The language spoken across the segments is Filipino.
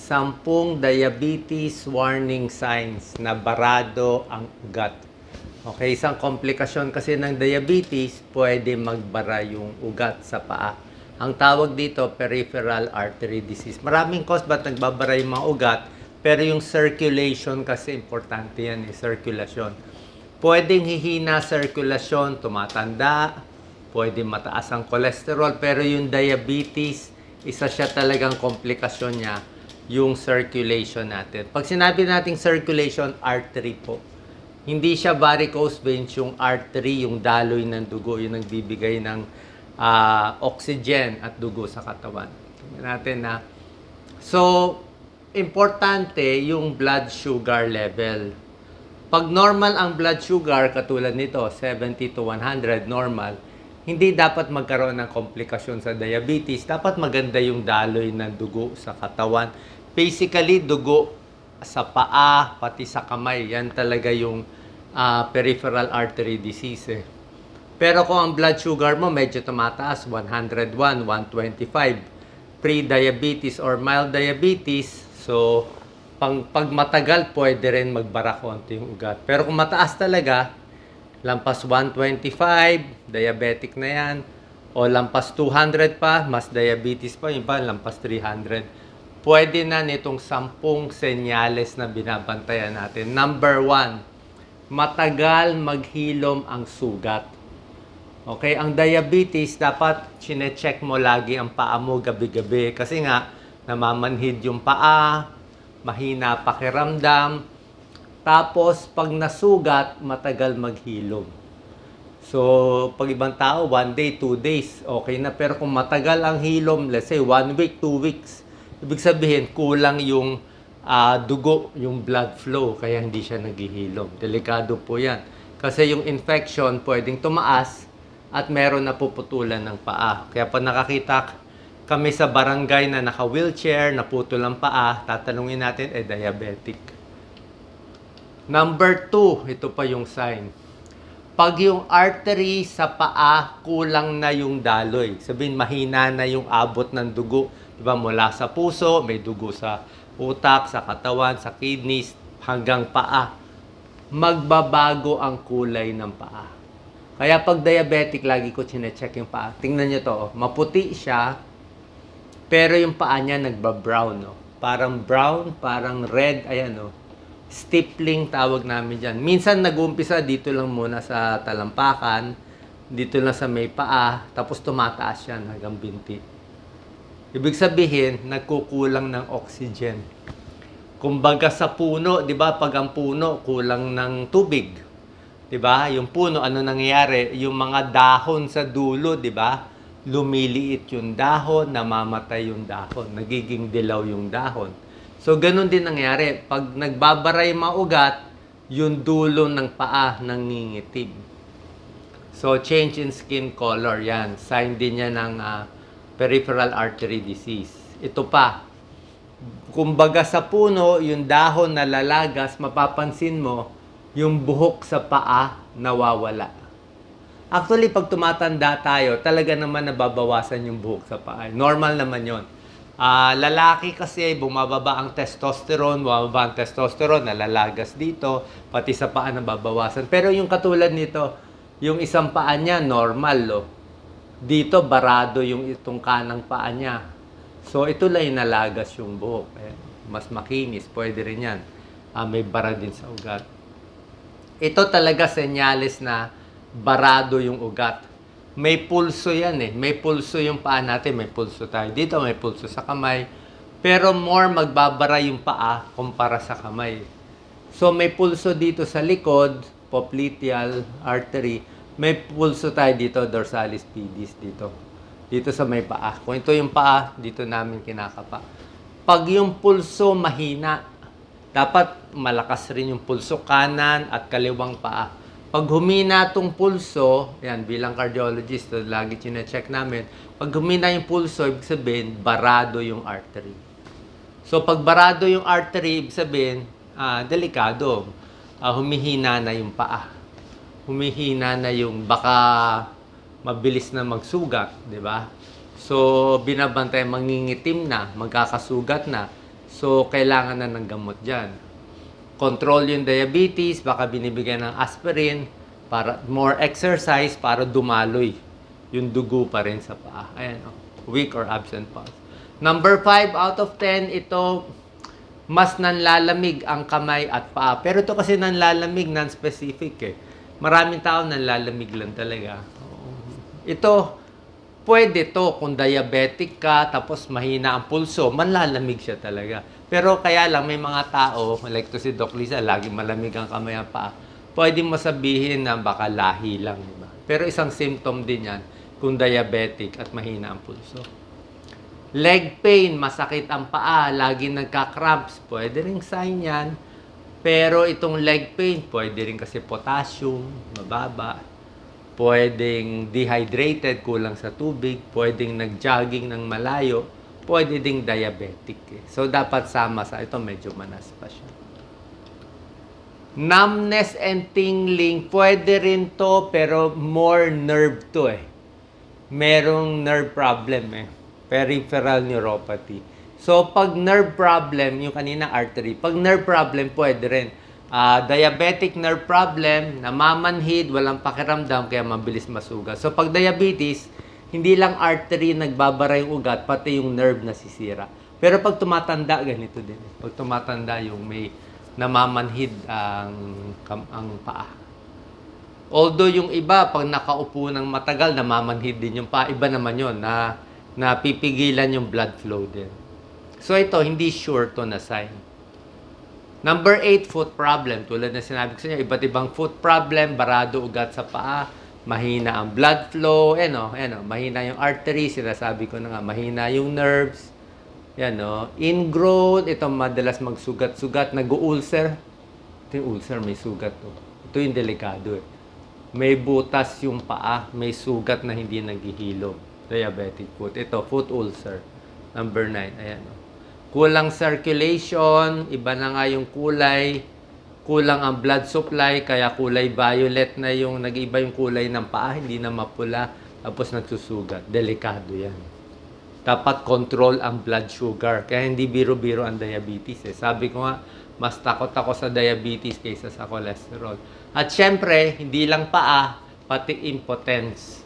10 diabetes warning signs na barado ang ugat. Okay, isang komplikasyon kasi ng diabetes, pwede magbara yung ugat sa paa. Ang tawag dito, peripheral artery disease. Maraming cause ba't nagbabara yung mga ugat, pero yung circulation kasi importante yan, circulation. Pwedeng hihina circulation, tumatanda, pwedeng mataas ang cholesterol, pero yung diabetes, isa siya talagang komplikasyon niya, yung circulation natin. Pag sinabi nating circulation, artery po. Hindi siya varicose veins, yung artery, yung daloy ng dugo, yung nagbibigay ng oxygen at dugo sa katawan. Tingnan natin na. So, importante yung blood sugar level. Pag normal ang blood sugar, katulad nito, 70 to 100, normal, hindi dapat magkaroon ng komplikasyon sa diabetes. Dapat maganda yung daloy ng dugo sa katawan. Basically, dugo sa paa, pati sa kamay. Yan talaga yung peripheral artery disease. Pero kung ang blood sugar mo medyo tumataas, 101, 125, pre-diabetes or mild diabetes, so pag matagal, pwede rin magbara konti yung ugat. Pero kung mataas talaga, lampas 125, diabetic na yan, o lampas 200 pa, mas diabetes pa, yung iba lampas 300. Pwede na nitong 10 senyales na binabantayan natin. Number 1, matagal maghilom ang sugat. Okay, ang diabetes, dapat chine-check mo lagi ang paa mo gabi-gabi. Kasi nga, namamanhid yung paa, mahina pakiramdam, tapos pag nasugat, matagal maghilom. So, pag ibang tao, 1 day, 2 days, okay na. Pero kung matagal ang hilom, let's say 1 week, 2 weeks, ibig sabihin, kulang yung dugo, yung blood flow, kaya hindi siya naghihilom. Delikado po yan. Kasi yung infection pwedeng tumaas at meron na puputulan ng paa. Kaya pag nakakita kami sa barangay na naka-wheelchair, naputol ang paa, tatanungin natin, diabetic. Number 2, ito pa yung sign. Pag yung artery sa paa, kulang na yung daloy. Sabihin, mahina na yung abot ng dugo. Diba, mula sa puso, may dugo sa utak, sa katawan, sa kidneys, hanggang paa. Magbabago ang kulay ng paa. Kaya pag diabetic, lagi ko chine-check yung paa. Tingnan nyo to, maputi siya, pero yung paa niya nagbabrown. No? Parang brown, parang red, ayan no. Stippling tawag namin dyan. Minsan nag-uumpisa dito lang muna sa talampakan, dito lang sa may paa, tapos tumataas yan hanggang binti. Ibig sabihin, nagkukulang ng oxygen. Kumbaga sa puno, di ba, pag ang puno, kulang ng tubig. Di ba? Yung puno, ano nangyayari? Yung mga dahon sa dulo, di ba? Lumiliit yung dahon, namamatay yung dahon. Nagiging dilaw yung dahon. So, ganun din nangyayari. Pag nagbabara yung mga ugat, yung dulo ng paa nangingitim. So, change in skin color, yan. Sign din yan ng peripheral artery disease. Ito pa, kumbaga sa puno, yung dahon na lalagas, mapapansin mo, yung buhok sa paa nawawala. Actually, pag tumatanda tayo, talaga naman nababawasan yung buhok sa paa. Normal naman yon. Lalaki kasi, bumababa ang testosterone, nalalagas dito, pati sa paa nababawasan. Pero yung katulad nito, yung isang paa niya, normal, dito, barado yung itong kanang paa niya. So, ito lang yung nalagas yung buhok. Mas makinis, pwede rin yan. May bara din sa ugat. Ito talaga senyales na barado yung ugat. May pulso yan May pulso yung paa natin, may pulso tayo dito, may pulso sa kamay. Pero more magbabara yung paa kumpara sa kamay. So, may pulso dito sa likod, popliteal artery. May pulso tayo dito, dorsalis pedis dito. Dito sa may paa. Kung ito yung paa, dito namin kinakapa. Pag yung pulso mahina, dapat malakas rin yung pulso kanan at kaliwang paa. Pag humina itong pulso, yan, bilang cardiologist, lagi chine-check namin, pag humina yung pulso, ibig sabihin, barado yung artery. So, pag barado yung artery, ibig sabihin, delikado. Humihina na yung paa. Humihina na yung baka mabilis na magsugat, di ba? So, binabantay, mangingitim na, magkakasugat na. So, kailangan na ng gamot dyan. Control yung diabetes, baka binibigyan ng aspirin, para more exercise para dumaloy yung dugo pa rin sa paa. Ayan, weak or absent pulse. Number 5 out of 10, ito, mas nanlalamig ang kamay at paa. Pero ito kasi nanlalamig, non-specific eh. Maraming tao nanlalamig lang talaga. Ito, pwede to kung diabetic ka, tapos mahina ang pulso, manlalamig siya talaga. Pero kaya lang, may mga tao, like to si Doc Lisa, lagi malamig ang kamay at paa. Pwede mo sabihin na baka lahi lang. Diba? Pero isang symptom din yan kung diabetic at mahina ang pulso. Leg pain, masakit ang paa, lagi nagka-cramps, pwede ring sign yan. Pero itong leg pain, pwede rin kasi potassium, mababa. Pwedeng dehydrated, kulang sa tubig. Pwedeng nag-jogging ng malayo. Pwede ding diabetic. So, dapat sama sa ito, medyo manas pa siya. Numbness and tingling, pwede rin to, pero more nerve to eh. Merong nerve problem eh. Peripheral neuropathy. So, pag nerve problem, yung kanina artery, pag nerve problem, pwede rin. Diabetic nerve problem, namamanhid, walang pakiramdam, kaya mabilis masugat. So, pag diabetes, hindi lang artery nagbabara yung ugat, pati yung nerve nasisira. Pero pag tumatanda, ganito din. Pag tumatanda, yung may namamanhid ang paa. Although yung iba, pag nakaupo ng matagal, namamanhid din yung paa. Iba naman yun, na napipigilan yung blood flow din. So ito, hindi sure to na sign. Number 8, foot problem. Tulad na sinabi ko sa inyo, iba't ibang foot problem, barado ugat sa paa, mahina ang blood flow, mahina yung artery, sinasabi ko na nga, mahina yung nerves, ingrowth, ito madalas magsugat-sugat, nag-ulcer. Ito yung ulcer, may sugat to. Ito yung delikado eh. May butas yung paa, may sugat na hindi naghihilom. Diabetic foot. Ito, foot ulcer. Number 9. Ayan. Kulang circulation, iba na nga yung kulay, kulang ang blood supply, kaya kulay violet na yung, nag-iba yung kulay ng paa, hindi na mapula, tapos nagsusugat. Delikado yan. Dapat control ang blood sugar. Kaya hindi biro-biro ang diabetes. Eh. Sabi ko nga, mas takot ako sa diabetes kaysa sa cholesterol. At syempre, hindi lang paa, pati impotence.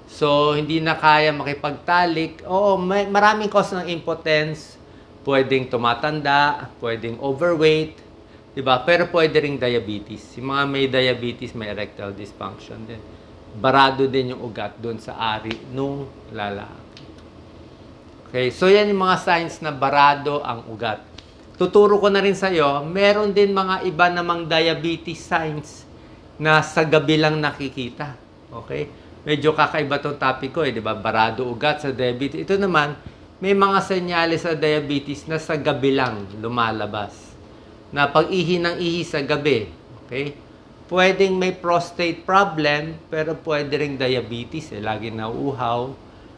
So, hindi na kaya makipagtalik. Oo, maraming cause ng impotence. Pwedeng tumatanda, pwedeng overweight, diba? Pero pwede ring diabetes. Yung mga may diabetes, may erectile dysfunction din. Barado din yung ugat doon sa ari nung lalaki. Okay, so yan yung mga signs na barado ang ugat. Tuturo ko na rin sa'yo, meron din mga iba namang diabetes signs na sa gabi lang nakikita. Okay? Medyo kakaiba tong topic ko eh, di ba? Barado ugat sa diabetes. Ito naman, may mga senyales sa diabetes na sa gabi lang lumalabas. Na pag-ihi ng ihi sa gabi, okay? Pwedeng may prostate problem, pero pwede ring diabetes eh. Lagi nauuhaw,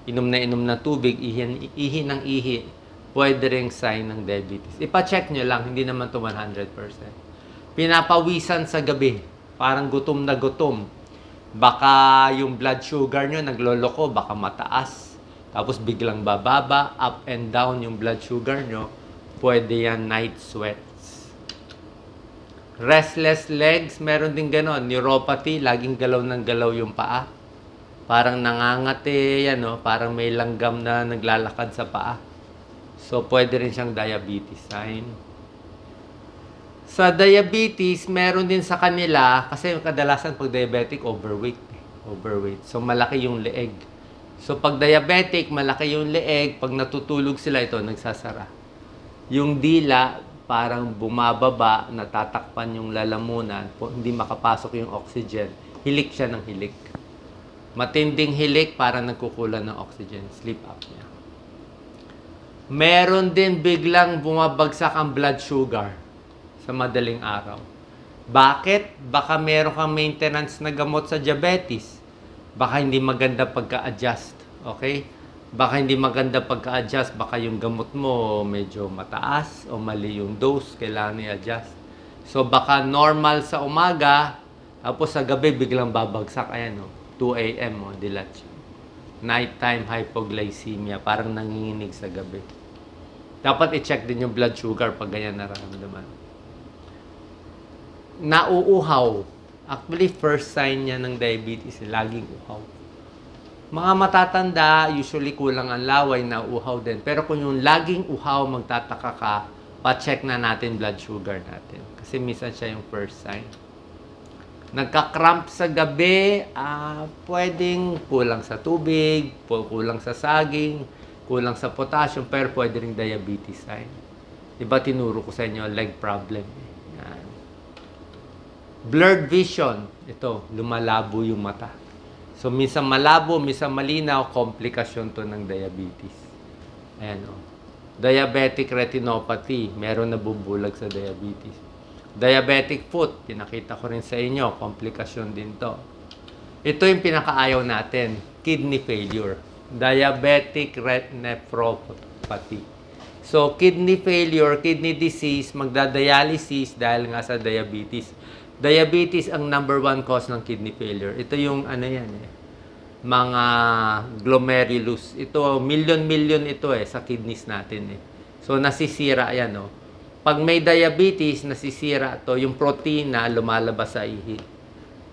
inom na tubig, ihi ng ihi. Pwede ring sign ng diabetes. Ipa-check nyo lang, hindi naman to 100%. Pinapawisan sa gabi, parang gutom na gutom. Baka yung blood sugar nyo nagloloko, baka mataas. Tapos biglang bababa, up and down yung blood sugar nyo. Pwede yan night sweats. Restless legs, meron din ganon. Neuropathy, laging galaw ng galaw yung paa. Parang nangangati, parang may langgam na naglalakad sa paa. So, pwede rin siyang diabetes sign. Sa diabetes, meron din sa kanila, kasi kadalasan pag diabetic, overweight. So, malaki yung leeg. So, pag diabetic, malaki yung leeg. Pag natutulog sila, ito, nagsasara. Yung dila, parang bumababa, natatakpan yung lalamunan, hindi makapasok yung oxygen. Hilik siya ng hilik. Matinding hilik, parang nagkukulan ng oxygen. Sleep apnea. Meron din biglang bumabagsak ang blood sugar sa madaling araw. Bakit? Baka meron kang maintenance na gamot sa diabetes. Baka hindi maganda pagka-adjust. Okay? Baka hindi maganda pagka-adjust. Baka yung gamot mo medyo mataas o mali yung dose. Kailangan i-adjust. So, baka normal sa umaga, tapos sa gabi biglang babagsak. Ayan, 2 a.m. Dilat siya. Nighttime hypoglycemia. Parang nanginginig sa gabi. Dapat i-check din yung blood sugar pag ganyan nararamdaman. Nauuhaw. Actually, first sign niya ng diabetes, laging uhaw. Mga matatanda, usually kulang ang laway, nauuhaw din. Pero kung yung laging uhaw, magtataka ka, pa-check na natin blood sugar natin. Kasi minsan siya yung first sign. Nagka-cramp sa gabi, pwedeng kulang sa tubig, kulang sa saging, kulang sa potassium, pero pwede ring diabetes sign. Diba tinuro ko sa inyo, leg problem. Yan. Blurred vision, ito, lumalabo yung mata. So, minsan malabo, minsan malinaw, komplikasyon to ng diabetes. Ayan o. Diabetic retinopathy, meron nabubulag sa diabetes. Diabetic foot, pinakita ko rin sa inyo, komplikasyon din to. Ito yung pinakaayaw natin, kidney failure. Diabetic nephropathy. So, kidney failure, kidney disease, magdadialysis dahil nga sa diabetes. Diabetes ang number 1 cause ng kidney failure. Ito yung ano yan mga glomerulus. Ito, million ito sa kidneys natin So, nasisira yan Pag may diabetes, nasisira to, yung protein na lumalabas sa ihi.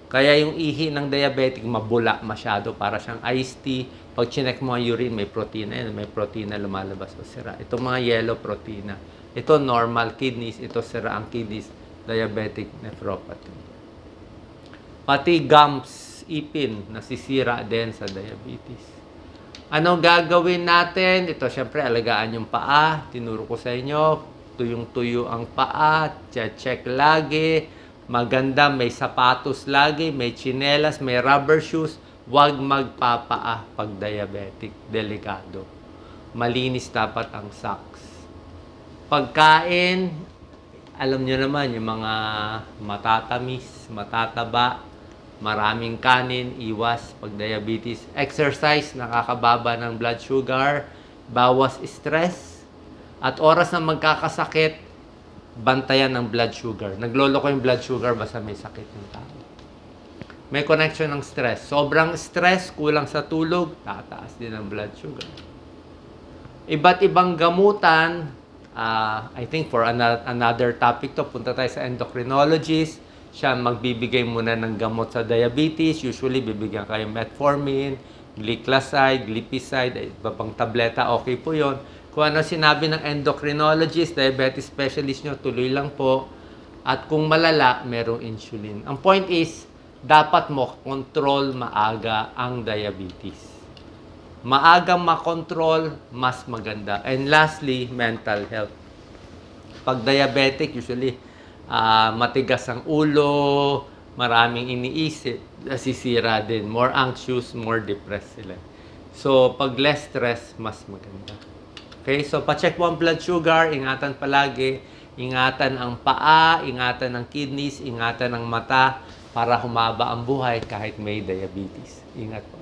Kaya yung ihi ng diabetic mabula masyado para siyang iced tea. Pag chinek mo ang urine, may protein may protein na lumalabas o sira. Itong mga yellow protein ito normal kidneys, ito sira ang kidneys, diabetic nephropathy. Pati gums, ipin, nasisira din sa diabetes. Anong gagawin natin? Ito, syempre, alagaan yung paa. Tinuro ko sa inyo, tuyong-tuyo ang paa, check lagi. Maganda, may sapatos lagi, may tsinelas, may rubber shoes. Huwag magpapaa pag diabetic, delikado. Malinis dapat ang socks. Pagkain, alam nyo naman, yung mga matatamis, matataba, maraming kanin, iwas pag diabetes. Exercise, nakakababa ng blood sugar, bawas stress, at oras na magkakasakit, bantayan ng blood sugar. Naglolo ko yung blood sugar basta may sakit ng tao. May connection ng stress. Sobrang stress, kulang sa tulog, tataas din ang blood sugar. Iba't ibang gamutan, I think for another topic to, punta tayo sa endocrinologist. Siya magbibigay muna ng gamot sa diabetes. Usually, bibigyan kayo metformin, glycoside, glipizide, iba pang tableta, okay po yon. Kung ano sinabi ng endocrinologist, diabetes specialist nyo, tuloy lang po. At kung malala, merong insulin. Ang point is, dapat mo control maaga ang diabetes. Maagang makontrol, mas maganda. And lastly, mental health. Pag diabetic, usually, matigas ang ulo, maraming iniisip, nasisira din. More anxious, more depressed sila. So, pag less stress, mas maganda. Okay, so pa-check mo ang blood sugar, ingatan palagi, ingatan ang paa, ingatan ang kidneys, ingatan ang mata, para humaba ang buhay kahit may diabetes. Ingat po.